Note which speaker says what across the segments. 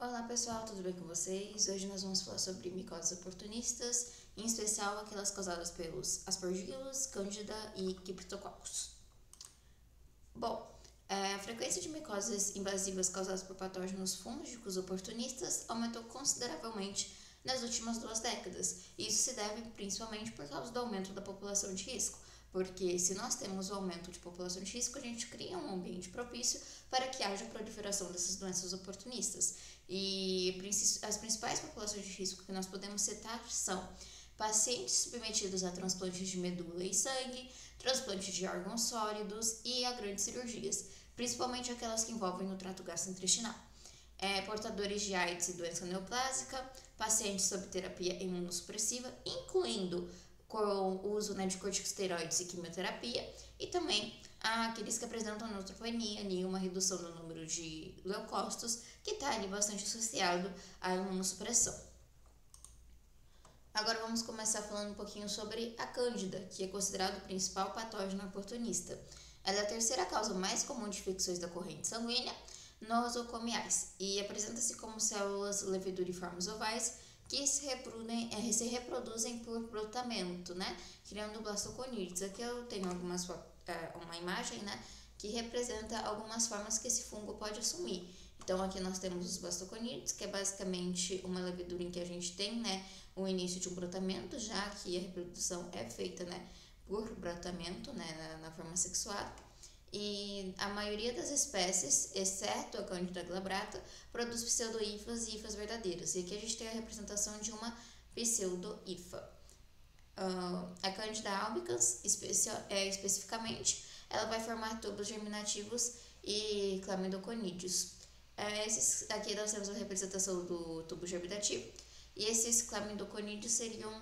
Speaker 1: Olá pessoal, tudo bem com vocês? Hoje nós vamos falar sobre micoses oportunistas, em especial aquelas causadas pelos aspergillus, cândida e criptococcus. Bom, a frequência de micoses invasivas causadas por patógenos fúngicos oportunistas aumentou consideravelmente nas últimas 2 décadas. Isso se deve principalmente por causa do aumento da população de risco, porque se nós temos o aumento de população de risco, a gente cria um ambiente propício para que haja proliferação dessas doenças oportunistas. E as principais populações de risco que nós podemos citar são pacientes submetidos a transplantes de medula e sangue, transplantes de órgãos sólidos e a grandes cirurgias, principalmente aquelas que envolvem o trato gastrointestinal. Portadores de AIDS e doença neoplásica, pacientes sob terapia imunossupressiva, incluindo com o uso de corticosteroides e quimioterapia, e também aqueles que apresentam neutropenia e uma redução no número de leucócitos, que está ali bastante associado à imunossupressão. Agora vamos começar falando um pouquinho sobre a cândida, que é considerado o principal patógeno oportunista. Ela é a terceira causa mais comum de infecções da corrente sanguínea nosocomiais e apresenta-se como células leveduriformes ovais que se reproduzem por brotamento, criando blastoconídeos. Aqui eu tenho uma imagem, que representa algumas formas que esse fungo pode assumir. Então aqui nós temos os blastoconídeos, que é basicamente uma levedura em que a gente tem, o início de um brotamento, já que a reprodução é feita, por brotamento, na forma sexuada. E a maioria das espécies, exceto a Cândida glabrata, produz pseudo-hifas e hifas verdadeiras. E aqui a gente tem a representação de uma pseudo-hifa. A Cândida albicans, especificamente, ela vai formar tubos germinativos e clamidoconídeos. Aqui nós temos a representação do tubo germinativo. E esses clamidoconídeos seriam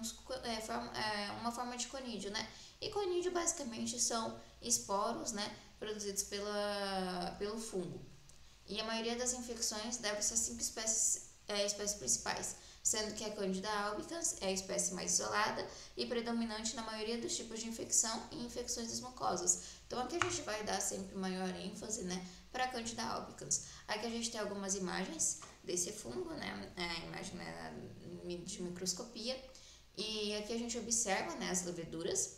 Speaker 1: uma forma de conídeo, E conídeo basicamente são esporos, produzidos pelo fungo. E a maioria das infecções deve-se a 5 espécies principais, sendo que a Cândida albicans é a espécie mais isolada e predominante na maioria dos tipos de infecção e infecções das mucosas. Então aqui a gente vai dar sempre maior ênfase, para a Cândida albicans. Aqui a gente tem algumas imagens desse fungo, a imagem de microscopia, e aqui a gente observa, as leveduras,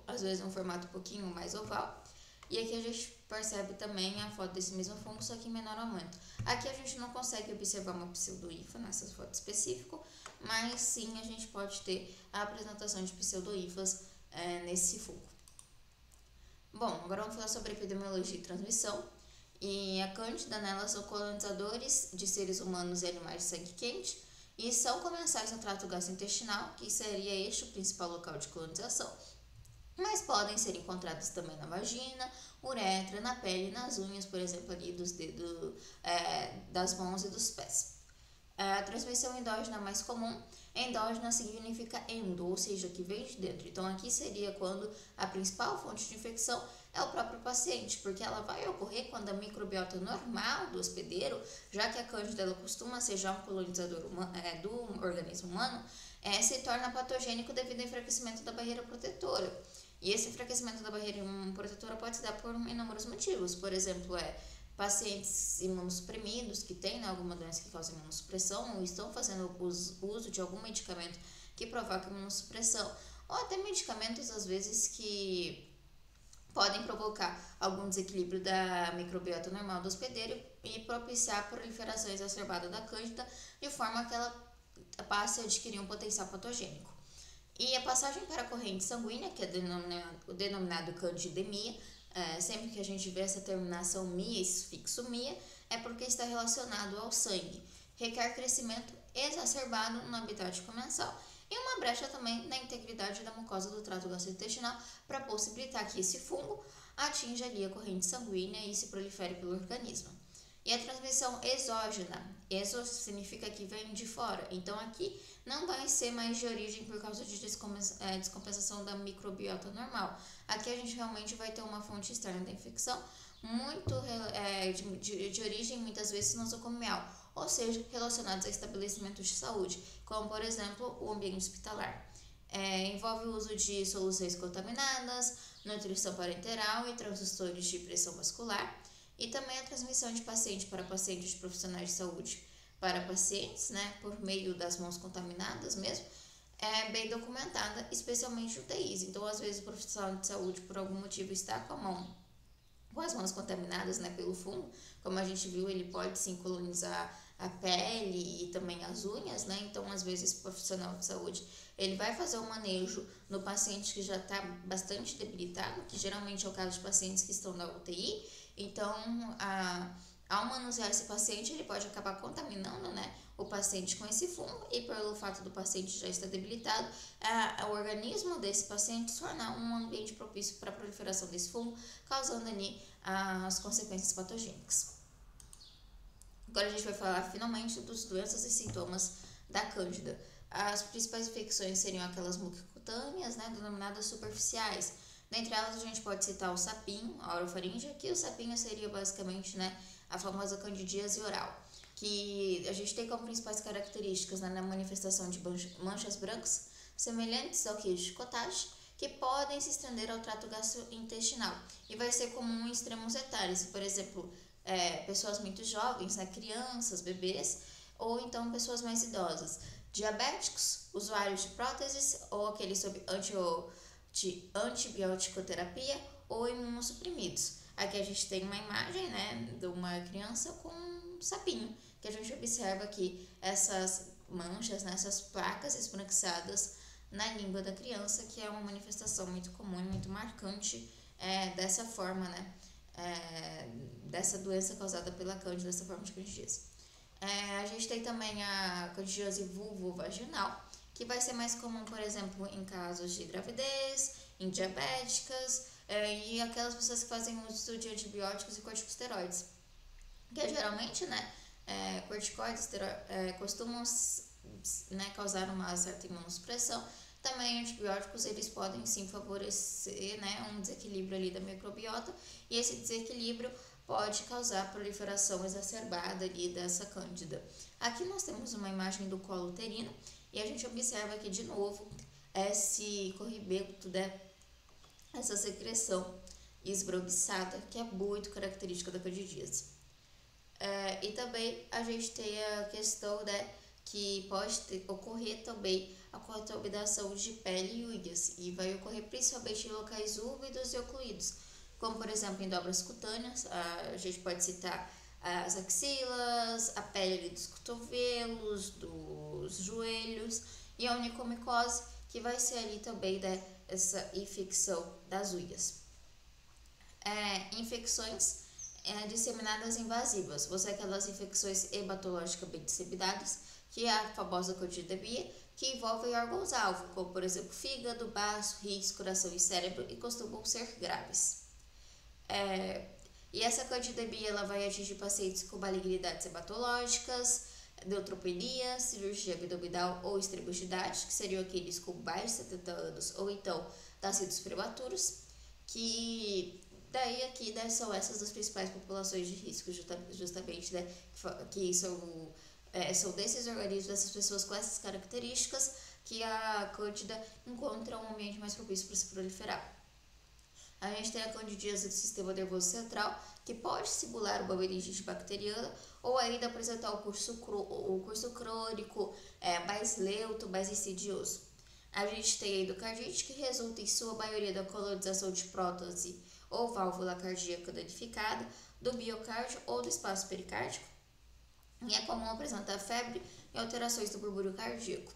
Speaker 1: às vezes um formato um pouquinho mais oval, e aqui a gente percebe também a foto desse mesmo fungo, só que em menor aumento. Aqui a gente não consegue observar uma pseudo-hifa nessa foto específica, mas sim a gente pode ter a apresentação de pseudo-hifas nesse fungo. Bom, agora vamos falar sobre epidemiologia e transmissão. E a Cândida, elas são colonizadores de seres humanos e animais de sangue quente e são comensais no trato gastrointestinal, que seria este o principal local de colonização. Mas podem ser encontrados também na vagina, uretra, na pele e nas unhas, por exemplo, ali dos dedos, das mãos e dos pés. A transmissão endógena mais comum. Endógena significa endo, ou seja, que vem de dentro. Então aqui seria quando a principal fonte de infecção é o próprio paciente, porque ela vai ocorrer quando a microbiota normal do hospedeiro, já que a Cândida ela costuma ser já um colonizador do organismo humano, se torna patogênico devido ao enfraquecimento da barreira protetora. E esse enfraquecimento da barreira protetora pode se dar por inúmeros motivos. Por exemplo, pacientes imunossuprimidos que têm alguma doença que causa imunossupressão ou estão fazendo uso de algum medicamento que provoca imunossupressão, ou até medicamentos, às vezes, que podem provocar algum desequilíbrio da microbiota normal do hospedeiro e propiciar a proliferação exacerbada da Cândida, de forma que ela passe a adquirir um potencial patogênico. E a passagem para a corrente sanguínea, que é denominado candidemia, sempre que a gente vê essa terminação mia, esse sufixo mia, é porque está relacionado ao sangue. Requer crescimento exacerbado no habitat comensal e uma brecha também na integridade da mucosa do trato gastrointestinal para possibilitar que esse fungo atinja ali a corrente sanguínea e se prolifere pelo organismo. E a transmissão exógena, exo significa que vem de fora, então aqui não vai ser mais de origem por causa de descompensação da microbiota normal. Aqui a gente realmente vai ter uma fonte externa da infecção, muito de origem muitas vezes nosocomial, ou seja, relacionados a estabelecimentos de saúde, como por exemplo o ambiente hospitalar. Envolve o uso de soluções contaminadas, nutrição parenteral e transdutores de pressão vascular. e também a transmissão de paciente para pacientes de profissionais de saúde para pacientes, né, por meio das mãos contaminadas mesmo, é bem documentada, especialmente UTIs. Então, às vezes, o profissional de saúde, por algum motivo, está com as mãos contaminadas, né, pelo fungo. Como a gente viu, ele pode sim colonizar a pele e também as unhas, né? Então, às vezes, o profissional de saúde, ele vai fazer o manejo no paciente que já está bastante debilitado, que geralmente é o caso de pacientes que estão na UTI. Então, ao manusear esse paciente, ele pode acabar contaminando, né, o paciente com esse fungo, e pelo fato do paciente já estar debilitado, o organismo desse paciente se tornar um ambiente propício para a proliferação desse fungo, causando ali as consequências patogênicas. Agora a gente vai falar finalmente dos doenças e sintomas da Cândida. As principais infecções seriam aquelas mucocutâneas, né, denominadas superficiais. Dentre elas a gente pode citar o sapinho, a orofaringe, que o sapinho seria basicamente, né, a famosa candidíase oral, que a gente tem como principais características, né, na manifestação de manchas brancas semelhantes ao queijo de cottage, que podem se estender ao trato gastrointestinal, e vai ser comum em extremos etários, por exemplo, pessoas muito jovens, né, crianças, bebês, ou então pessoas mais idosas, diabéticos, usuários de próteses ou aqueles sob antibiótico-terapia ou imunossuprimidos. Aqui a gente tem uma imagem, né, de uma criança com um sapinho, que a gente observa aqui essas manchas, né, essas placas esbranquiçadas na língua da criança, que é uma manifestação muito comum e muito marcante dessa forma, né, dessa doença causada pela cândida, dessa forma de candidíase. A gente tem também a candidíase vulvovaginal, que vai ser mais comum, por exemplo, em casos de gravidez, em diabéticas e aquelas pessoas que fazem uso de antibióticos e corticosteroides. Que geralmente, né, corticoides costumam, né, causar uma certa imunossupressão. Também antibióticos, eles podem sim favorecer, né, um desequilíbrio ali da microbiota, e esse desequilíbrio pode causar proliferação exacerbada ali dessa cândida. Aqui nós temos uma imagem do colo uterino e a gente observa aqui de novo esse corrimento, né, essa secreção esbranquiçada, que é muito característica da candidíase. E também a gente tem a questão, né, que pode ocorrer também a contaminação de pele e unhas, e vai ocorrer principalmente em locais úmidos e ocluídos, como por exemplo em dobras cutâneas. A gente pode citar as axilas, a pele dos cotovelos, dos joelhos, e a onicomicose, que vai ser ali também, né, essa infecção das unhas. Infecções disseminadas invasivas, ou seja, aquelas infecções hematologicamente disseminadas, que é a famosa candidemia, que envolvem órgãos-alvo, como por exemplo fígado, baço, rins, coração e cérebro, e costumam ser graves. E essa candidemia ela vai atingir pacientes com malignidades hematológicas, neutropenia, cirurgia abdominal ou extremidade, que seriam aqueles com mais de 70 anos ou então nascidos prematuros, que daí aqui, né, são essas as principais populações de risco, justamente, né, que são desses organismos, dessas pessoas com essas características, que a cândida encontra um ambiente mais propício para se proliferar. A gente tem a candidíase do sistema nervoso central, que pode simular uma meningite bacteriana ou ainda apresentar o curso crônico, mais lento, mais insidioso. A gente tem a endocardite, que resulta em sua maioria da colonização de prótese ou válvula cardíaca danificada, do miocárdio ou do espaço pericárdico, e é comum apresentar febre e alterações do murmúrio cardíaco.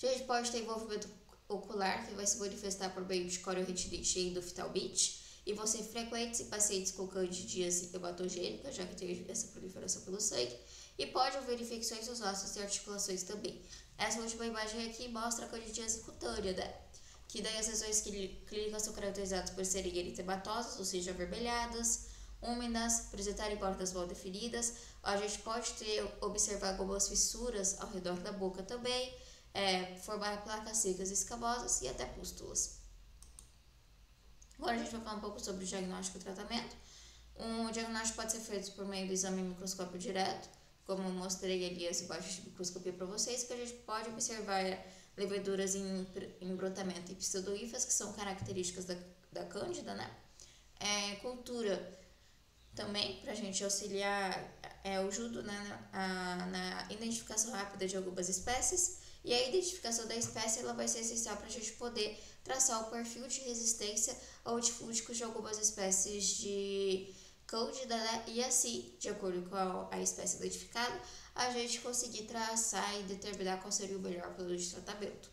Speaker 1: A gente pode ter envolvimento ocular, que vai se manifestar por meio de corioretinite e endoftalmite, e vão ser frequentes em pacientes com candidíase hematogênica, já que tem essa proliferação pelo sangue, e pode haver infecções nos ossos e articulações também. Essa última imagem aqui mostra a candidíase cutânea, né? Que daí as lesões clínicas são caracterizadas por serem eritematosas, ou seja, avermelhadas, úmidas, apresentarem bordas mal definidas. A gente pode observar algumas fissuras ao redor da boca também, formar placas secas e escamosas e até pústulas. Agora a gente vai falar um pouco sobre o diagnóstico e o tratamento. O diagnóstico pode ser feito por meio do exame microscópio direto, como eu mostrei ali as imagens de microscopia para vocês, que a gente pode observar leveduras em brotamento e pseudohifas, que são características da cândida, né? Cultura também para a gente auxiliar o judo, né, na identificação rápida de algumas espécies. E a identificação da espécie ela vai ser essencial para a gente poder traçar o perfil de resistência antifúngicos de algumas espécies de Cândida, né? E assim, de acordo com a espécie identificada, a gente conseguir traçar e determinar qual seria o melhor plano de tratamento.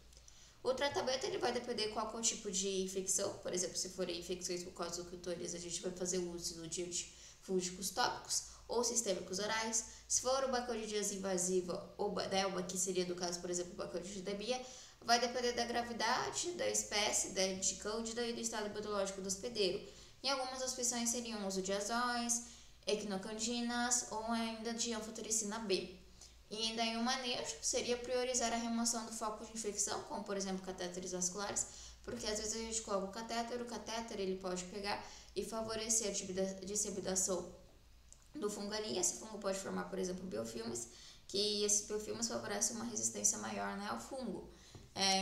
Speaker 1: O tratamento ele vai depender qual é o tipo de infecção. Por exemplo, se forem infecções mucosas-cutâneas, a gente vai fazer uso de antifúngicos tópicos ou sistêmicos orais. Se for uma candidíase invasiva, ou né, uma que seria do caso, por exemplo, uma candidemia, vai depender da gravidade, da espécie, né, de cândida e do estado epidemiológico do hospedeiro. Em algumas opções seriam o uso de azóis, equinocandinas ou ainda de anfotericina B. E daí o manejo seria priorizar a remoção do foco de infecção, como por exemplo catéteres vasculares, porque às vezes a gente coloca o catéter ele pode pegar e favorecer a disseminação do fungo ali. Esse fungo pode formar, por exemplo, biofilmes, que esses biofilmes favorecem uma resistência maior, né, ao fungo.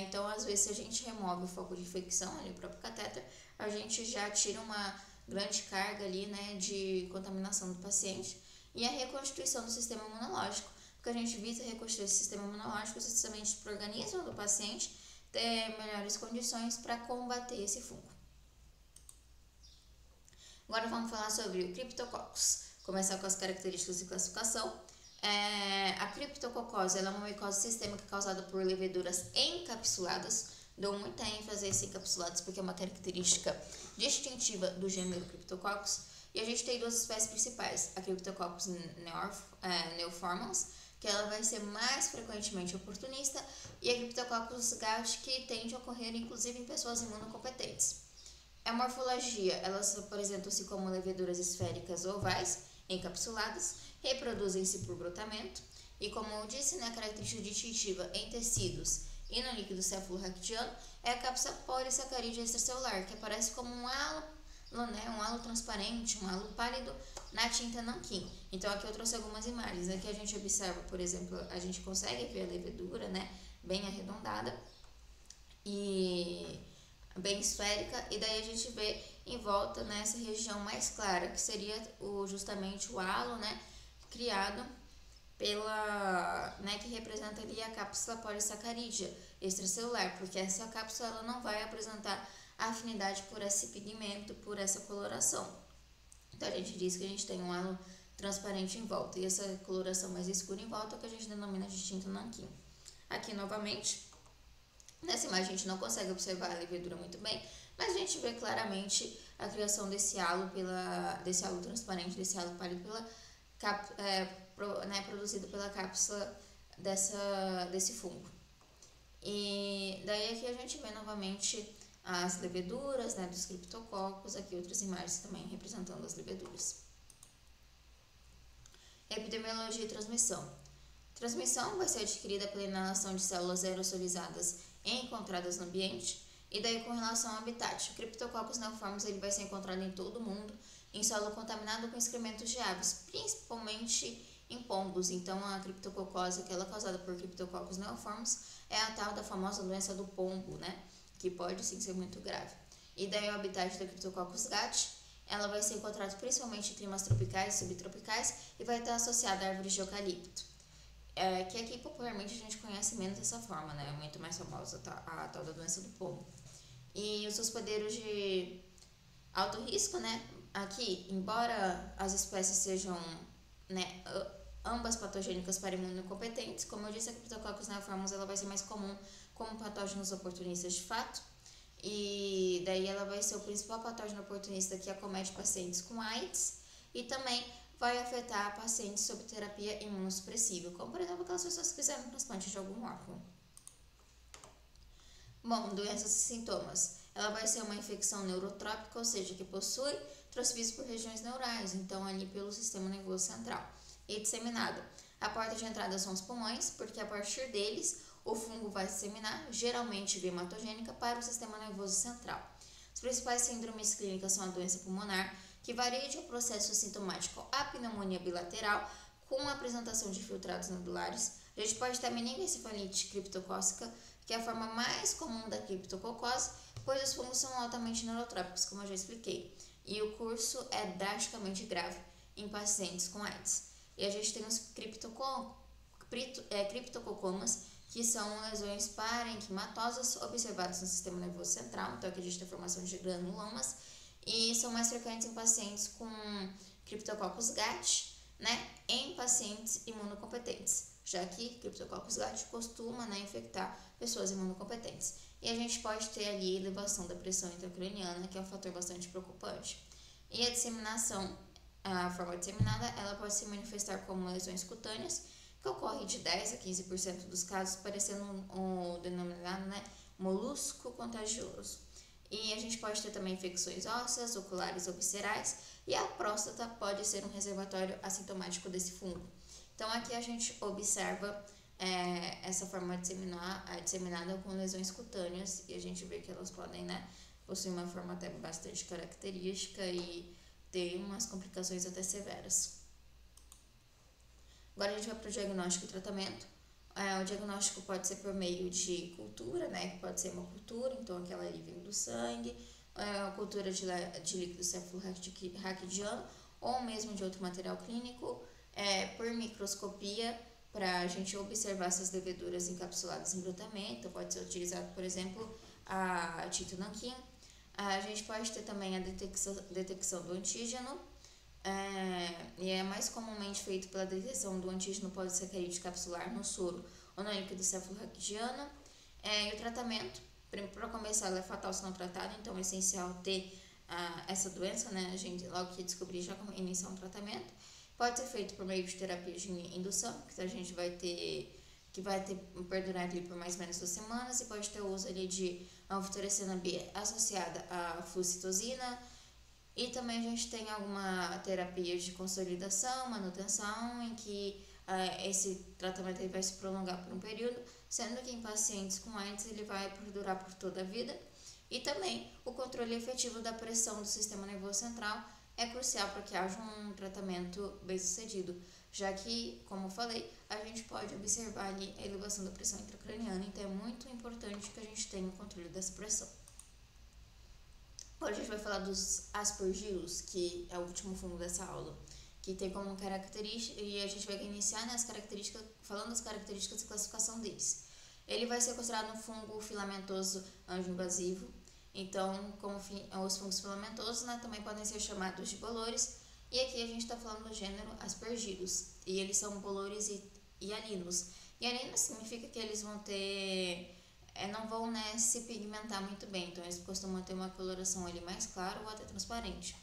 Speaker 1: Então, às vezes, se a gente remove o foco de infecção, ali, o próprio catéter, a gente já tira uma grande carga ali, né, de contaminação do paciente. E a reconstituição do sistema imunológico, porque a gente visa reconstruir esse sistema imunológico justamente para o organismo do paciente ter melhores condições para combater esse fungo. Agora vamos falar sobre o Cryptococcus. Começar com as características de classificação. A criptococose ela é uma micose sistêmica causada por leveduras encapsuladas. Dou muita ênfase a esse encapsulados porque é uma característica distintiva do gênero Cryptococcus. E a gente tem duas espécies principais, a Cryptococcus neoformans, que ela vai ser mais frequentemente oportunista, e a Cryptococcus gat, que tende a ocorrer inclusive em pessoas imunocompetentes. A morfologia, elas apresentam-se como leveduras esféricas ou ovais, encapsuladas, reproduzem-se por brotamento, e como eu disse, né, a característica distintiva em tecidos e no líquido cefalorraquidiano é a cápsula polissacarídea extracelular, que aparece como um halo, né, um halo transparente, um halo pálido na tinta nanquim. Então aqui eu trouxe algumas imagens. Aqui a gente observa, por exemplo, a gente consegue ver a levedura, né, bem arredondada e bem esférica, e daí a gente vê em volta nessa região mais clara, que seria justamente o halo, né, criado que representa ali a cápsula polissacarídea extracelular, porque essa cápsula ela não vai apresentar afinidade por esse pigmento, por essa coloração. Então a gente diz que a gente tem um halo transparente em volta, e essa coloração mais escura em volta é o que a gente denomina de tinta nanquim. Aqui novamente, nessa imagem a gente não consegue observar a levedura muito bem, mas a gente vê claramente a criação desse halo transparente, desse halo pálido produzido pela cápsula desse fungo. E daí aqui a gente vê novamente as leveduras, né, dos criptococcus, aqui outras imagens também representando as leveduras. Epidemiologia e transmissão. Transmissão vai ser adquirida pela inalação de células aerosolizadas encontradas no ambiente, e daí com relação ao habitat. O Cryptococcus neoformans ele vai ser encontrado em todo o mundo, em solo contaminado com excrementos de aves, principalmente em pombos. Então a criptococose, aquela causada por Cryptococcus neoformans, é a tal da famosa doença do pombo, né, que pode sim ser muito grave. E daí o habitat da Cryptococcus gat, ela vai ser encontrada principalmente em climas tropicais e subtropicais e vai estar associada a árvores de eucalipto. Que aqui popularmente a gente conhece menos dessa forma, né? É muito mais famosa a tal da doença do pombo. E os hospedeiros de alto risco, né? Aqui, embora as espécies sejam, né, ambas patogênicas para imunocompetentes, como eu disse, a Cryptococcus neoformans ela vai ser mais comum como patógenos oportunistas de fato, e daí ela vai ser o principal patógeno oportunista que acomete pacientes com AIDS e também vai afetar pacientes sob terapia imunossupressiva, como por exemplo aquelas pessoas que fizeram transplante de algum órgão. Bom, doenças e sintomas. Ela vai ser uma infecção neurotrópica, ou seja, que possui transmissão por regiões neurais, então ali pelo sistema nervoso central, e disseminada. A porta de entrada são os pulmões, porque a partir deles o fungo vai disseminar, geralmente via hematogênica, para o sistema nervoso central. As principais síndromes clínicas são a doença pulmonar, que varia de um processo sintomático à pneumonia bilateral, com a apresentação de infiltrados nodulares. A gente pode ter a meningoencefalite criptocócica, que é a forma mais comum da criptococose, pois os fungos são altamente neurotrópicos, como eu já expliquei. e o curso é drasticamente grave em pacientes com AIDS. E a gente tem os criptococomas, que são lesões parenquimatosas observadas no sistema nervoso central, então aqui a gente tem a formação de granulomas, e são mais frequentes em pacientes com Cryptococcus gat, né, em pacientes imunocompetentes, já que Cryptococcus gat costuma, né, infectar pessoas imunocompetentes. E a gente pode ter ali elevação da pressão intracraniana, que é um fator bastante preocupante. E a disseminação, a forma disseminada, ela pode se manifestar como lesões cutâneas, que ocorre de 10 a 15% dos casos, parecendo um denominado, né, molusco contagioso. E a gente pode ter também infecções ósseas, oculares ou viscerais, e a próstata pode ser um reservatório assintomático desse fungo. Então aqui a gente observa essa forma disseminada com lesões cutâneas, e a gente vê que elas podem, né, possuir uma forma até bastante característica e ter umas complicações até severas. Agora a gente vai para o diagnóstico e tratamento. O diagnóstico pode ser por meio de cultura, né, que pode ser uma cultura, então aquela ali vindo do sangue, a cultura de líquido cefalorraquidiano, ou mesmo de outro material clínico, por microscopia, para a gente observar essas leveduras encapsuladas em glutamento. Pode ser utilizado, por exemplo, a tinta nanquim. A gente pode ter também a detecção do antígeno, e é mais comumente feito pela detecção do antígeno polissacarídeo capsular no soro ou no líquido cefalorraquidiano. E o tratamento, para começar, ela é fatal se não tratada, então é essencial ter essa doença, né? A gente logo que descobrir já iniciar um tratamento. Pode ser feito por meio de terapia de indução, que a gente vai perdurar ali por mais ou menos 2 semanas, e pode ter o uso ali de anfotericina B associada à flucitosina. E também a gente tem alguma terapia de consolidação, manutenção, em que esse tratamento ele vai se prolongar por um período, sendo que em pacientes com AIDS ele vai durar por toda a vida. E também o controle efetivo da pressão do sistema nervoso central é crucial para que haja um tratamento bem sucedido, já que, como eu falei, a gente pode observar ali a elevação da pressão intracraniana, então é muito importante que a gente tenha o controle dessa pressão. Agora a gente vai falar dos aspergillus, que é o último fungo dessa aula, que tem como característica, e a gente vai iniciar falando das características e classificação deles. Ele vai ser considerado um fungo filamentoso anjo-invasivo. Então, como os fungos filamentosos, né, também podem ser chamados de bolores. E aqui a gente está falando do gênero Aspergillus, e eles são bolores e alinos. E alinos significa que eles vão ter, não vão, né, se pigmentar muito bem, então eles costumam ter uma coloração ali mais clara ou até transparente.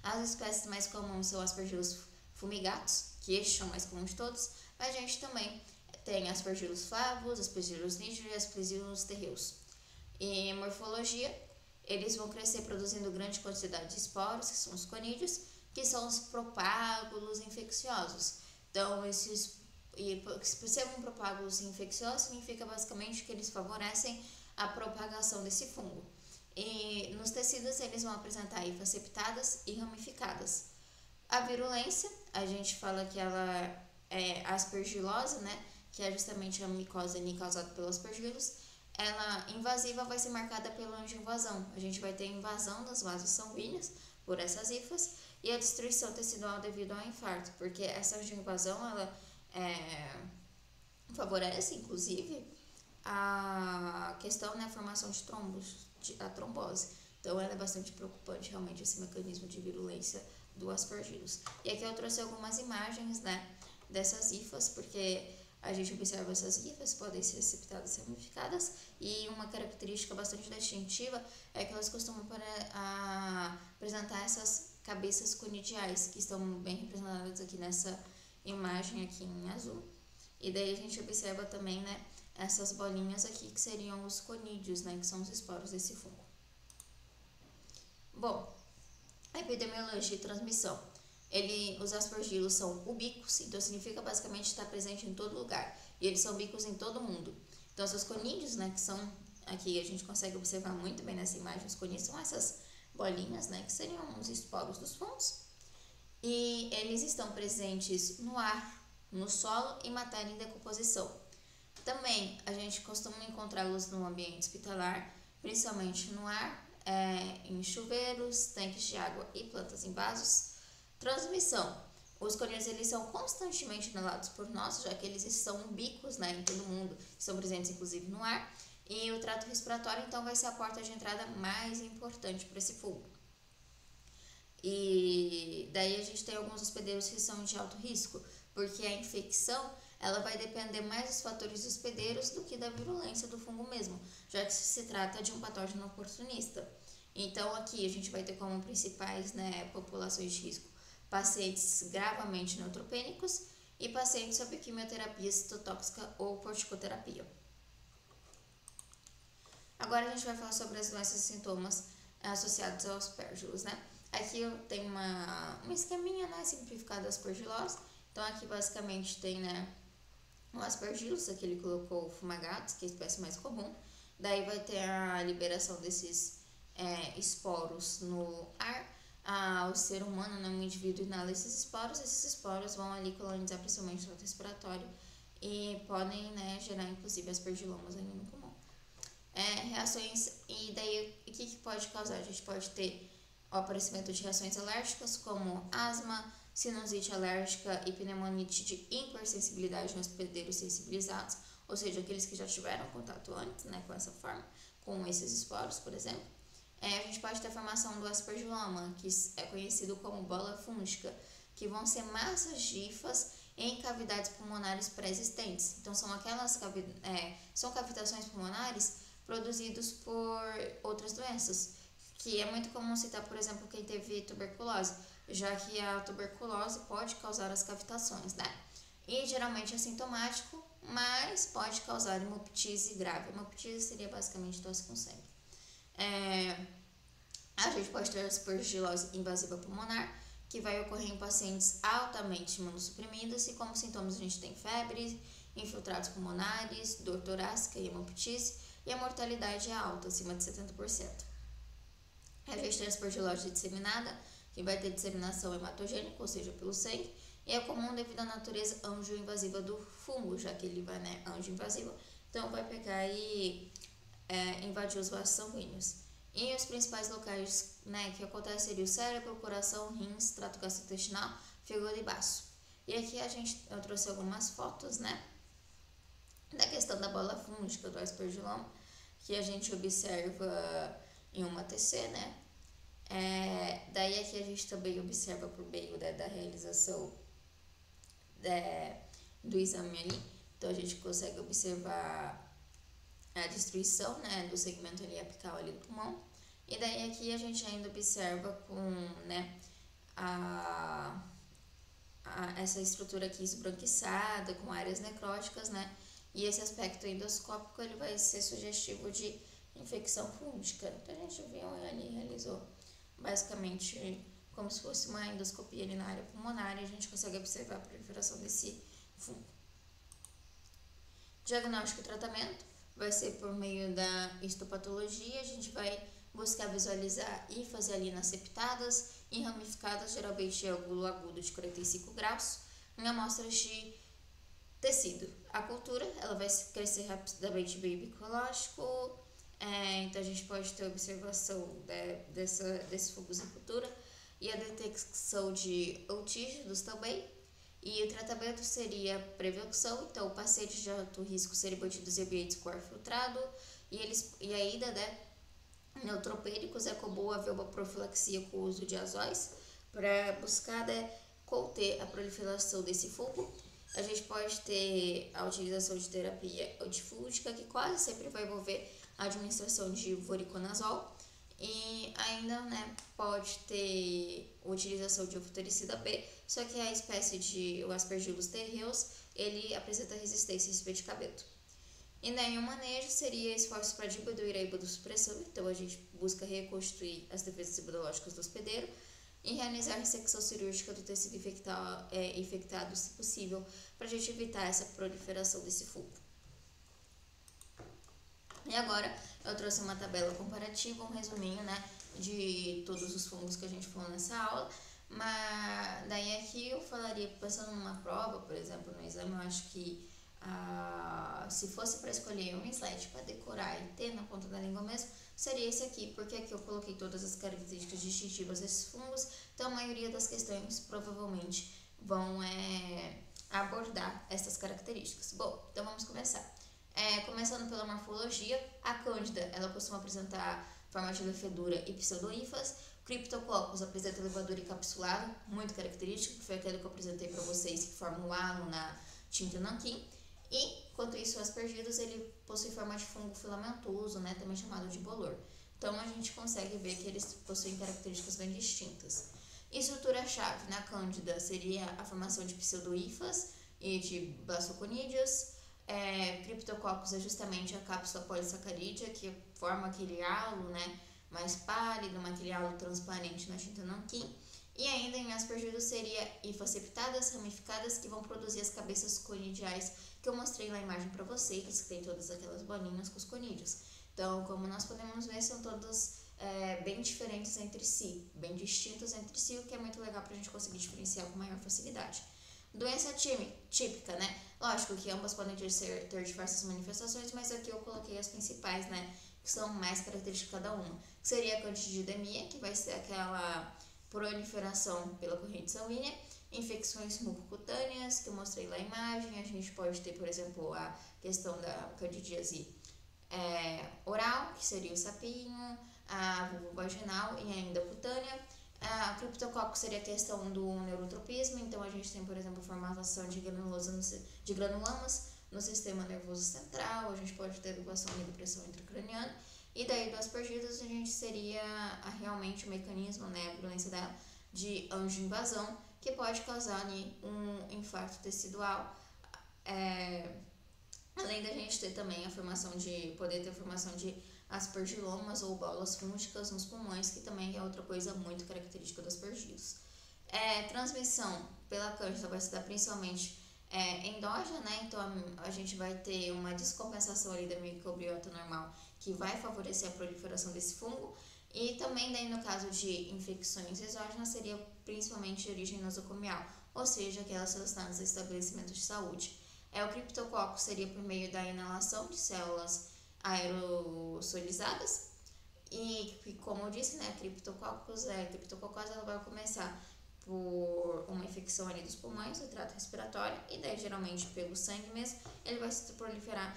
Speaker 1: As espécies mais comuns são Aspergillus fumigatus, que estes são mais comuns de todos, mas a gente também tem Aspergillus flavus, Aspergillus niger e Aspergillus terreus. E em morfologia, eles vão crescer produzindo grande quantidade de esporos, que são os conídeos, que são os propágulos infecciosos. Então, por ser um propágulos infeccioso, significa basicamente que eles favorecem a propagação desse fungo. E nos tecidos, eles vão apresentar hifas septadas e ramificadas. A virulência, a gente fala que ela é aspergilose, né, que é justamente a micose ali causada pelos aspergillus. Ela invasiva vai ser marcada pela angioinvasão. A gente vai ter invasão dos vasos sanguíneos por essas hifas e a destruição tecidual devido ao infarto, porque essa angioinvasão ela favorece, inclusive, a questão, né, a formação de trombos, a trombose. Então, ela é bastante preocupante, realmente, esse mecanismo de virulência do aspergillus. E aqui eu trouxe algumas imagens, né, dessas hifas, porque a gente observa essas hifas, podem ser septadas e ramificadas, e uma característica bastante distintiva é que elas costumam apresentar essas cabeças conidiais, que estão bem representadas aqui nessa imagem aqui em azul. E daí a gente observa também, né, essas bolinhas aqui, que seriam os conídeos, né, que são os esporos desse fungo. Bom, a epidemiologia e transmissão. Os aspergillus são ubíquos, então significa basicamente estar presente em todo lugar. E eles são ubíquos em todo mundo. Então, seus conídeos, né, que são, aqui a gente consegue observar muito bem nessa imagem, os conídeos são essas bolinhas, né, que seriam os esporos dos fungos. E eles estão presentes no ar, no solo e matéria em decomposição. Também a gente costuma encontrá-los no ambiente hospitalar, principalmente no ar, em chuveiros, tanques de água e plantas em vasos. Transmissão. Os colírios eles são constantemente inalados por nós, já que eles são umbíquos, né, em todo mundo, estão presentes inclusive no ar. E o trato respiratório, então, vai ser a porta de entrada mais importante para esse fungo. E daí a gente tem alguns hospedeiros que são de alto risco, porque a infecção ela vai depender mais dos fatores hospedeiros do que da virulência do fungo mesmo, já que se trata de um patógeno oportunista. Então aqui a gente vai ter como principais, né, populações de risco pacientes gravemente neutropênicos e pacientes sob quimioterapia citotóxica ou corticoterapia. Agora a gente vai falar sobre as doenças e sintomas associados aos aspergillus, né? Aqui eu tenho uma esqueminha, né, simplificada das aspergilose. Então aqui basicamente tem, né, o aspergillus, aqui ele colocou o fumagatos, que é a espécie mais comum. Daí vai ter a liberação desses esporos no ar. O ser humano, né, um indivíduo inala esses esporos vão ali colonizar principalmente o trato respiratório e podem, né, gerar inclusive aspergilomas ali no pulmão. Reações, e daí o que pode causar? A gente pode ter o aparecimento de reações alérgicas como asma, sinusite alérgica e pneumonite de hipersensibilidade nos hospedeiros sensibilizados, ou seja, aqueles que já tiveram contato antes, né, com essa forma, com esses esporos, por exemplo. A gente pode ter a formação do aspergiloma, que é conhecido como bola fúngica, que vão ser massas de hifas em cavidades pulmonares pré-existentes. Então, são aquelas são cavitações pulmonares produzidas por outras doenças, que é muito comum citar, por exemplo, quem teve tuberculose, já que a tuberculose pode causar as cavitações, né? E geralmente é sintomático, mas pode causar hemoptise grave. Hemoptise seria basicamente tosse com sangue. A gente pode ter aspergilose invasiva pulmonar, que vai ocorrer em pacientes altamente imunossuprimidos, e como sintomas a gente tem febre, infiltrados pulmonares, dor torácica e hemoptise, e a mortalidade é alta, acima de 70%. A gente tem a aspergilose disseminada, que vai ter disseminação hematogênica, ou seja, pelo sangue, e é comum devido à natureza angioinvasiva do fungo, já que ele vai, né, angioinvasiva, então vai pegar e invadir os vasos sanguíneos. E os principais locais, né, que acontece seria o cérebro, coração, rins, trato gastrointestinal, fígado e baço. E aqui eu trouxe algumas fotos, né, da questão da bola fúngica do aspergiloma, que a gente observa em uma TC, né? Daí aqui a gente também observa por meio, né, da realização do exame ali. Então a gente consegue observar a destruição, né, do segmento ali apical ali do pulmão. E daí aqui a gente ainda observa com, né, essa estrutura aqui esbranquiçada, com áreas necróticas, né? E esse aspecto endoscópico ele vai ser sugestivo de infecção fúngica. Então a gente viu ali, realizou basicamente como se fosse uma endoscopia ali na área pulmonar, e a gente consegue observar a proliferação desse fungo. Diagnóstico e tratamento vai ser por meio da histopatologia. A gente vai buscar visualizar e fazer ali nas septadas e ramificadas, geralmente ângulo agudo de 45 graus, em amostras de tecido. A cultura ela vai crescer rapidamente meio micológico, então a gente pode ter observação desses fungos em cultura e a detecção de antígenos também. E o tratamento seria prevenção, então o paciente de alto risco seria mantidos em ambientes com ar filtrado, e ainda, né, neutropênicos é comum haver uma profilaxia com o uso de azóis para buscar, né, conter a proliferação desse fungo. A gente pode ter a utilização de terapia antifúngica, que quase sempre vai envolver a administração de voriconazol, e ainda, né, pode ter a utilização de anfotericina B, só que a espécie de o Aspergillus terreus, ele apresenta resistência a esse medicamento. E daí o manejo seria esforços para diminuir a imunossupressão, então a gente busca reconstruir as defesas imunológicas do hospedeiro e realizar a ressecção cirúrgica do tecido infectado, se possível, para a gente evitar essa proliferação desse fungo. E agora eu trouxe uma tabela comparativa, um resuminho, né, de todos os fungos que a gente falou nessa aula. Mas daí aqui eu falaria, pensando numa prova, por exemplo, no exame, eu acho que se fosse para escolher um slide para decorar e ter na ponta da língua mesmo, seria esse aqui, porque aqui eu coloquei todas as características distintivas desses fungos, então a maioria das questões provavelmente vão abordar essas características. Bom, então vamos começar. Começando pela morfologia, a cândida ela costuma apresentar forma de levedura e pseudohifas. O Cryptococcus apresenta levadura encapsulada, muito característico, que foi aquele que eu apresentei para vocês, que forma um halo na tinta nanquim. E, enquanto isso, o Aspergillus ele possui forma de fungo filamentoso, né, também chamado de bolor. Então, a gente consegue ver que eles possuem características bem distintas. Estrutura-chave na cândida seria a formação de pseudohifas e de blastoconídeos. Cryptococcus é justamente a cápsula polissacarídea que forma aquele halo, né, mais pálido, aquele halo transparente na tinta nanquim. E ainda em Aspergillus seria hifas septadas, ramificadas, que vão produzir as cabeças conidiais que eu mostrei na imagem para vocês, que tem todas aquelas bolinhas com os conídeos. Então, como nós podemos ver, são todas bem diferentes entre si, bem distintas entre si, o que é muito legal para a gente conseguir diferenciar com maior facilidade. Doença típica, né? Lógico que ambas podem ter diversas manifestações, mas aqui eu coloquei as principais, né? Que são mais características de cada uma. Que seria a candididemia, que vai ser aquela proliferação pela corrente sanguínea. Infecções mucocutâneas, que eu mostrei lá a imagem. A gente pode ter, por exemplo, a questão da candidíase oral, que seria o sapinho, a vulvovaginal e ainda a cutânea. A Cryptococcus seria a questão do neurotropismo, então a gente tem, por exemplo, a formação de granulamas no sistema nervoso central, a gente pode ter elevação e depressão intracraniana, e daí do Aspergillus a gente seria realmente o mecanismo, né, a violência de angioinvasão, que pode causar um infarto tecidual, além da gente ter também poder ter formação de aspergilomas ou bolas fúngicas nos pulmões, que também é outra coisa muito característica dos Aspergillus. Transmissão pela cândida vai se dar principalmente endógena, né? Então a gente vai ter uma descompensação ali da microbiota normal, que vai favorecer a proliferação desse fungo. E também daí no caso de infecções exógenas seria principalmente de origem nosocomial, ou seja, aquelas relacionadas a estabelecimentos de saúde. O Cryptococcus seria por meio da inalação de células aerossolizadas e como eu disse, né, a Cryptococcus ela vai começar por uma infecção ali dos pulmões, do trato respiratório, e daí geralmente pelo sangue mesmo, ele vai se proliferar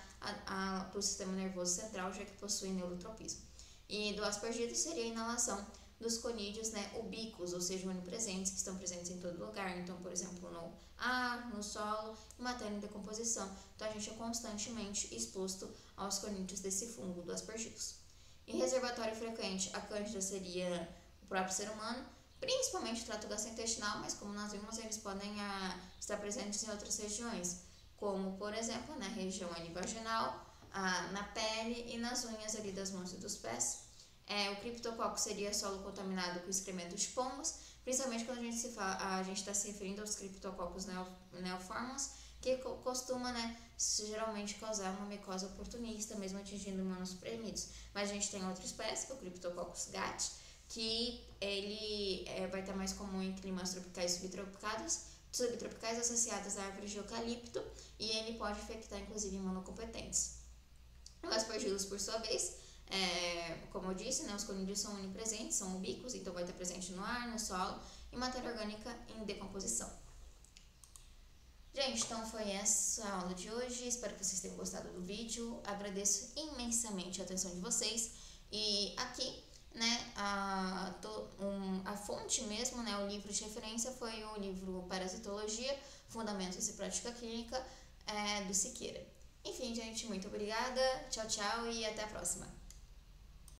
Speaker 1: para o sistema nervoso central, já que possui neurotropismo. E do Aspergillus seria a inalação dos conídeos, né, ubíquos, ou seja, onipresentes, que estão presentes em todo lugar. Então, por exemplo, no ar, no solo, em matéria em decomposição. Então, a gente é constantemente exposto aos conídeos desse fungo do Aspergillus. Em reservatório frequente, a cândida seria o próprio ser humano, principalmente o trato gastrointestinal, mas como nós vimos, eles podem estar presentes em outras regiões, como, por exemplo, na região ali vaginal, na pele e nas unhas ali das mãos e dos pés. O Cryptococcus seria solo contaminado com excremento de pombos, principalmente quando a gente está se referindo aos Cryptococcus neoformans, que costuma, né, geralmente causar uma micose oportunista, mesmo atingindo humanos premidos. Mas a gente tem outra espécie, que é o Cryptococcus gat, que ele vai estar mais comum em climas tropicais e subtropicais associados a árvores de eucalipto, e ele pode infectar inclusive imunocompetentes. O Aspergillus, por sua vez, como eu disse, né, os conídeos são onipresentes, são ubíquos, então vai estar presente no ar, no solo e matéria orgânica em decomposição. Gente, então foi essa a aula de hoje, espero que vocês tenham gostado do vídeo, agradeço imensamente a atenção de vocês, e aqui, né, a fonte mesmo, né, o livro de referência foi o livro Parasitologia, Fundamentos e Prática Clínica, do Siqueira. Enfim, gente, muito obrigada, tchau, tchau e até a próxima.